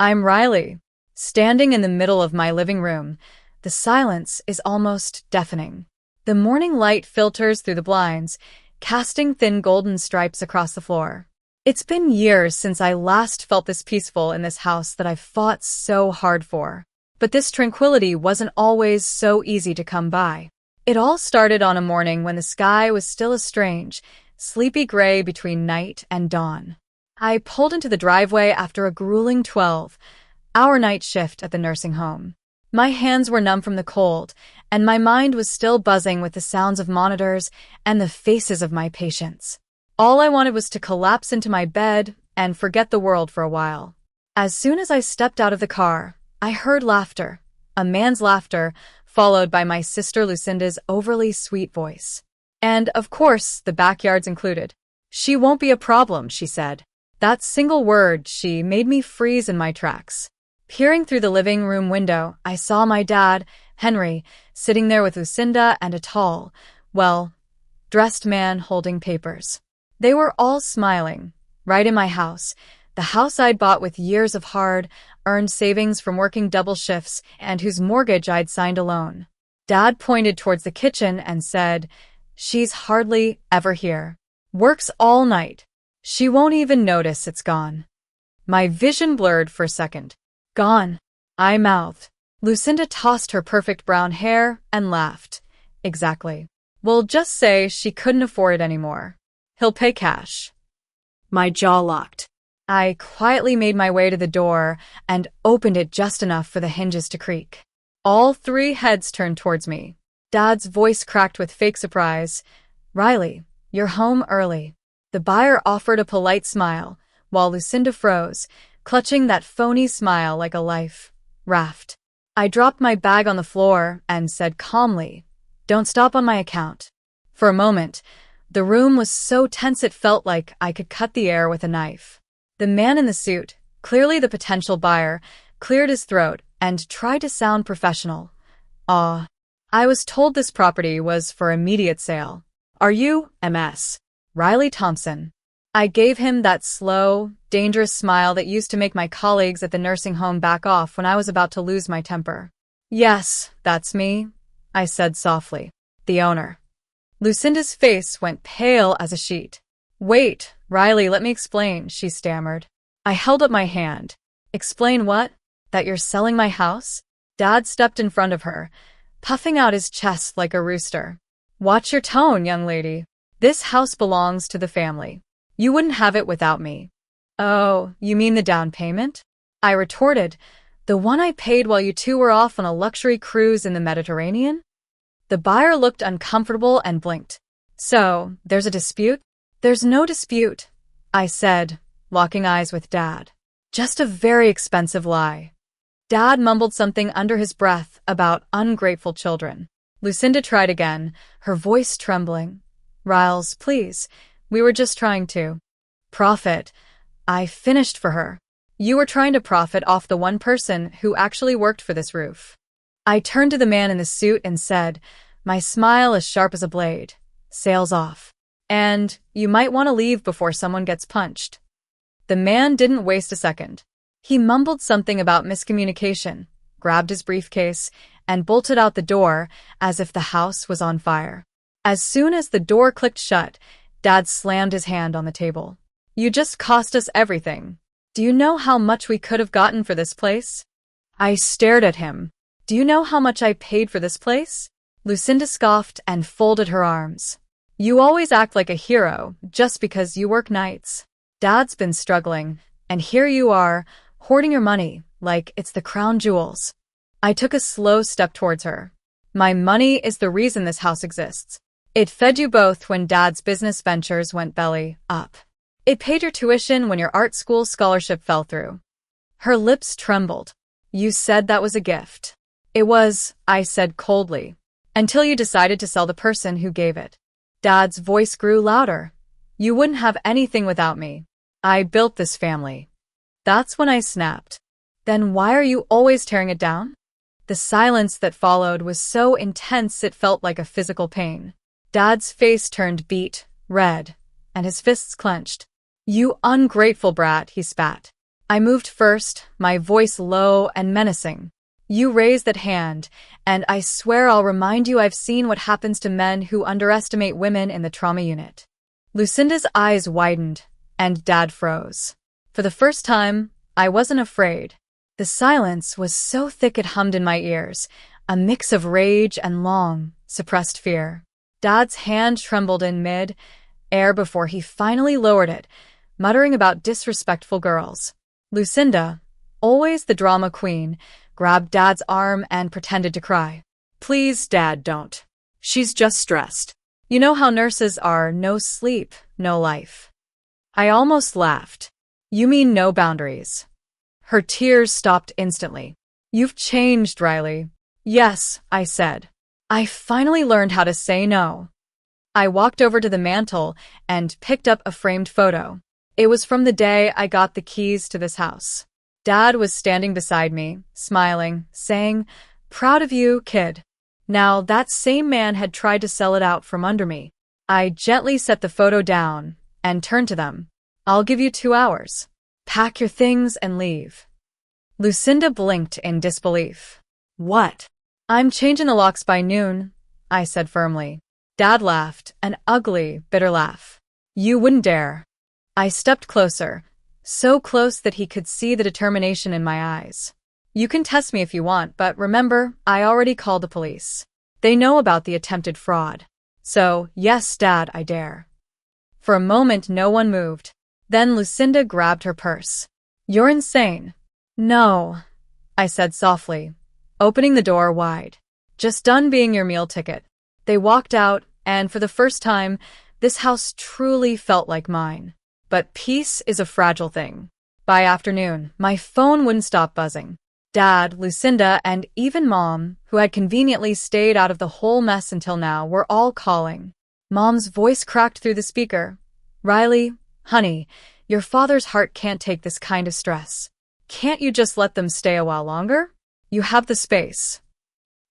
I'm Riley, standing in the middle of my living room. The silence is almost deafening. The morning light filters through the blinds, casting thin golden stripes across the floor. It's been years since I last felt this peaceful in this house that I've fought so hard for. But this tranquility wasn't always so easy to come by. It all started on a morning when the sky was still a strange, sleepy gray between night and dawn. I pulled into the driveway after a grueling 12-hour night shift at the nursing home. My hands were numb from the cold, and my mind was still buzzing with the sounds of monitors and the faces of my patients. All I wanted was to collapse into my bed and forget the world for a while. As soon as I stepped out of the car, I heard laughter, a man's laughter, followed by my sister Lucinda's overly sweet voice. And, of course, the backyard's included. "She won't be a problem," she said. That single word, she made me freeze in my tracks. Peering through the living room window, I saw my dad, Henry, sitting there with Lucinda and a tall, well-dressed man holding papers. They were all smiling, right in my house, the house I'd bought with years of hard-earned savings from working double shifts and whose mortgage I'd signed alone. Dad pointed towards the kitchen and said, "She's hardly ever here. Works all night. She won't even notice it's gone." My vision blurred for a second. "Gone," I mouthed. Lucinda tossed her perfect brown hair and laughed. "Exactly. We'll just say she couldn't afford it anymore. He'll pay cash." My jaw locked. I quietly made my way to the door and opened it just enough for the hinges to creak. All three heads turned towards me. Dad's voice cracked with fake surprise. "Riley, you're home early." The buyer offered a polite smile, while Lucinda froze, clutching that phony smile like a life raft. I dropped my bag on the floor and said calmly, "Don't stop on my account." For a moment, the room was so tense it felt like I could cut the air with a knife. The man in the suit, clearly the potential buyer, cleared his throat and tried to sound professional. I was told this property was for immediate sale. Are you, Ms. Riley Thompson?" I gave him that slow, dangerous smile that used to make my colleagues at the nursing home back off when I was about to lose my temper. "Yes, that's me," I said softly. "The owner." Lucinda's face went pale as a sheet. "Wait, Riley, let me explain," she stammered. I held up my hand. "Explain what? That you're selling my house?" Dad stepped in front of her, puffing out his chest like a rooster. "Watch your tone, young lady. This house belongs to the family. You wouldn't have it without me." "Oh, you mean the down payment?" I retorted. "The one I paid while you two were off on a luxury cruise in the Mediterranean?" The buyer looked uncomfortable and blinked. "So, there's a dispute?" "There's no dispute," I said, locking eyes with Dad. "Just a very expensive lie." Dad mumbled something under his breath about ungrateful children. Lucinda tried again, her voice trembling. "Riles, please. We were just trying to profit." I finished for her. "You were trying to profit off the one person who actually worked for this roof." I turned to the man in the suit and said, my smile as sharp as a blade, "Sales off. And you might want to leave before someone gets punched." The man didn't waste a second. He mumbled something about miscommunication, grabbed his briefcase, and bolted out the door as if the house was on fire. As soon as the door clicked shut, Dad slammed his hand on the table. "You just cost us everything. Do you know how much we could have gotten for this place?" I stared at him. "Do you know how much I paid for this place?" Lucinda scoffed and folded her arms. "You always act like a hero just because you work nights. Dad's been struggling, and here you are, hoarding your money like it's the crown jewels." I took a slow step towards her. "My money is the reason this house exists. It fed you both when Dad's business ventures went belly up. It paid your tuition when your art school scholarship fell through." Her lips trembled. "You said that was a gift." "It was," I said coldly, "until you decided to sell the person who gave it." Dad's voice grew louder. "You wouldn't have anything without me. I built this family." That's when I snapped. "Then why are you always tearing it down?" The silence that followed was so intense it felt like a physical pain. Dad's face turned beet red, and his fists clenched. "You ungrateful brat," he spat. I moved first, my voice low and menacing. You raise that hand, and I swear I'll remind you I've seen what happens to men who underestimate women in the trauma unit. Lucinda's eyes widened, and Dad froze. For the first time, I wasn't afraid. The silence was so thick it hummed in my ears, a mix of rage and long, suppressed fear. Dad's hand trembled in mid-air before he finally lowered it, muttering about disrespectful girls. Lucinda, always the drama queen, grabbed Dad's arm and pretended to cry. Please, Dad, don't. She's just stressed. You know how nurses are, no sleep, no life. I almost laughed. You mean no boundaries? Her tears stopped instantly. You've changed, Riley. Yes, I said. I finally learned how to say no. I walked over to the mantel and picked up a framed photo. It was from the day I got the keys to this house. Dad was standing beside me, smiling, saying, "Proud of you, kid." Now, that same man had tried to sell it out from under me. I gently set the photo down and turned to them. I'll give you 2 hours. Pack your things and leave. Lucinda blinked in disbelief. What? I'm changing the locks by noon, I said firmly. Dad laughed, an ugly, bitter laugh. You wouldn't dare. I stepped closer, so close that he could see the determination in my eyes. You can test me if you want, but remember, I already called the police. They know about the attempted fraud. So, yes, Dad, I dare. For a moment, no one moved. Then Lucinda grabbed her purse. You're insane. No, I said softly, opening the door wide. Just done being your meal ticket. They walked out, and for the first time, this house truly felt like mine. But peace is a fragile thing. By afternoon, my phone wouldn't stop buzzing. Dad, Lucinda, and even Mom, who had conveniently stayed out of the whole mess until now, were all calling. Mom's voice cracked through the speaker. Riley, honey, your father's heart can't take this kind of stress. Can't you just let them stay a while longer? You have the space.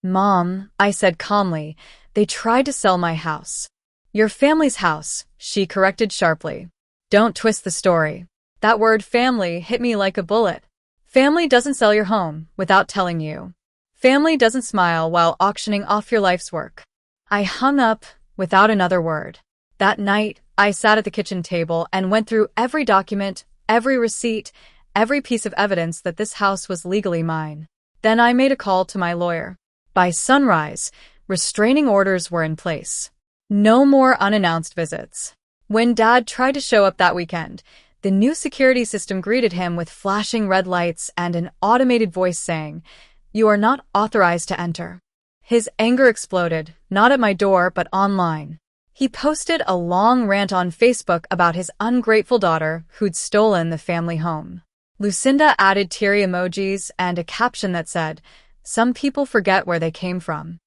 Mom, I said calmly, they tried to sell my house. Your family's house, she corrected sharply. Don't twist the story. That word family hit me like a bullet. Family doesn't sell your home without telling you. Family doesn't smile while auctioning off your life's work. I hung up without another word. That night, I sat at the kitchen table and went through every document, every receipt, every piece of evidence that this house was legally mine. Then I made a call to my lawyer. By sunrise, restraining orders were in place. No more unannounced visits. When Dad tried to show up that weekend, the new security system greeted him with flashing red lights and an automated voice saying, "You are not authorized to enter." His anger exploded, not at my door, but online. He posted a long rant on Facebook about his ungrateful daughter who'd stolen the family home. Lucinda added teary emojis and a caption that said, "Some people forget where they came from."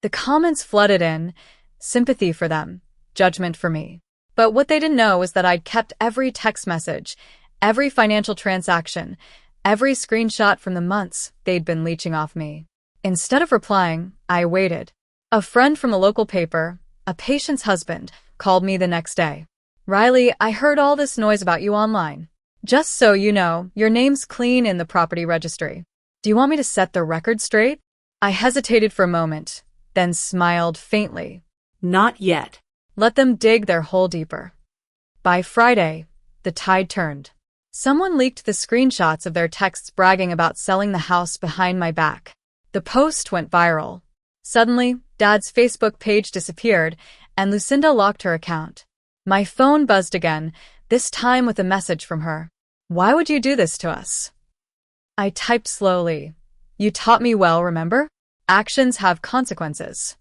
The comments flooded in, sympathy for them, judgment for me. But what they didn't know was that I'd kept every text message, every financial transaction, every screenshot from the months they'd been leeching off me. Instead of replying, I waited. A friend from a local paper, a patient's husband, called me the next day. Riley, I heard all this noise about you online. Just so you know, your name's clean in the property registry. Do you want me to set the record straight? I hesitated for a moment, then smiled faintly. Not yet. Let them dig their hole deeper. By Friday, the tide turned. Someone leaked the screenshots of their texts bragging about selling the house behind my back. The post went viral. Suddenly, Dad's Facebook page disappeared, and Lucinda locked her account. My phone buzzed again, this time with a message from her. Why would you do this to us? I typed slowly. You taught me well, remember? Actions have consequences.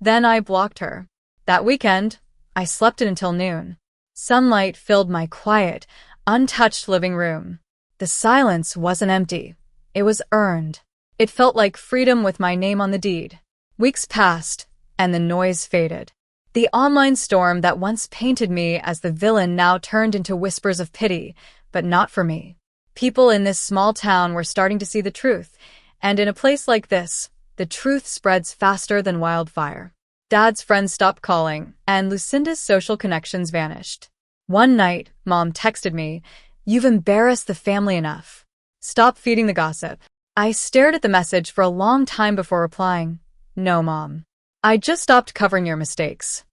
Then I blocked her. That weekend, I slept in until noon. Sunlight filled my quiet, untouched living room. The silence wasn't empty. It was earned. It felt like freedom with my name on the deed. Weeks passed, and the noise faded. The online storm that once painted me as the villain now turned into whispers of pity, but not for me. People in this small town were starting to see the truth, and in a place like this, the truth spreads faster than wildfire. Dad's friends stopped calling, and Lucinda's social connections vanished. One night, Mom texted me, You've embarrassed the family enough. Stop feeding the gossip. I stared at the message for a long time before replying. No, Mom. I just stopped covering your mistakes.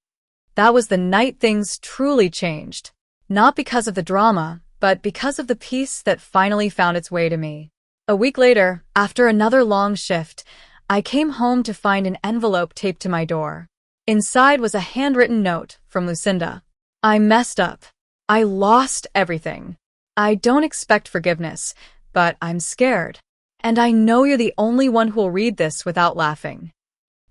That was the night things truly changed. Not because of the drama, but because of the peace that finally found its way to me. A week later, after another long shift, I came home to find an envelope taped to my door. Inside was a handwritten note from Lucinda. I messed up. I lost everything. I don't expect forgiveness, but I'm scared. And I know you're the only one who will read this without laughing.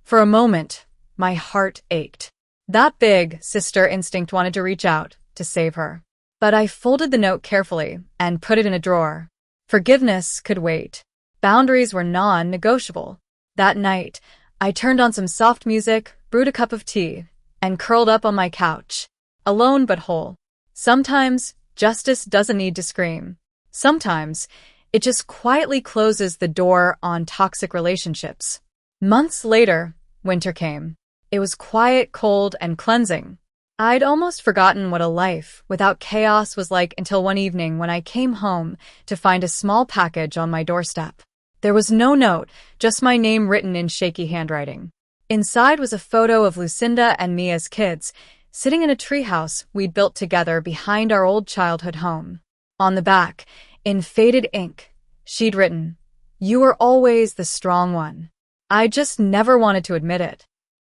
For a moment, my heart ached. That big sister instinct wanted to reach out to save her. But I folded the note carefully and put it in a drawer. Forgiveness could wait. Boundaries were non-negotiable. That night, I turned on some soft music, brewed a cup of tea, and curled up on my couch, alone but whole. Sometimes, justice doesn't need to scream. Sometimes, it just quietly closes the door on toxic relationships. Months later, winter came. It was quiet, cold, and cleansing. I'd almost forgotten what a life without chaos was like until one evening when I came home to find a small package on my doorstep. There was no note, just my name written in shaky handwriting. Inside was a photo of Lucinda and me as kids, sitting in a treehouse we'd built together behind our old childhood home. On the back, in faded ink, she'd written, "You were always the strong one." I just never wanted to admit it.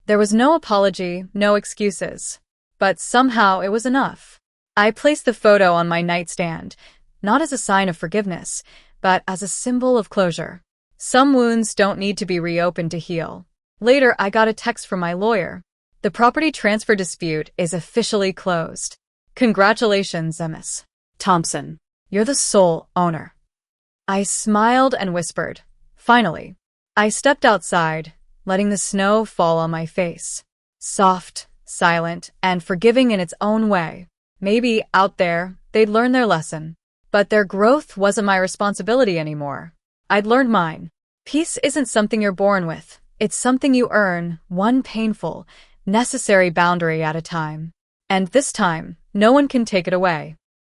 There was no apology, no excuses. But somehow it was enough. I placed the photo on my nightstand, not as a sign of forgiveness, but as a symbol of closure. Some wounds don't need to be reopened to heal. Later, I got a text from my lawyer. The property transfer dispute is officially closed. Congratulations, Ms. Thompson. You're the sole owner. I smiled and whispered, finally. I stepped outside, letting the snow fall on my face. Soft, silent, and forgiving in its own way. Maybe, out there, they'd learn their lesson. But their growth wasn't my responsibility anymore. I'd learned mine. Peace isn't something you're born with. It's something you earn, one painful, necessary boundary at a time. And this time, no one can take it away.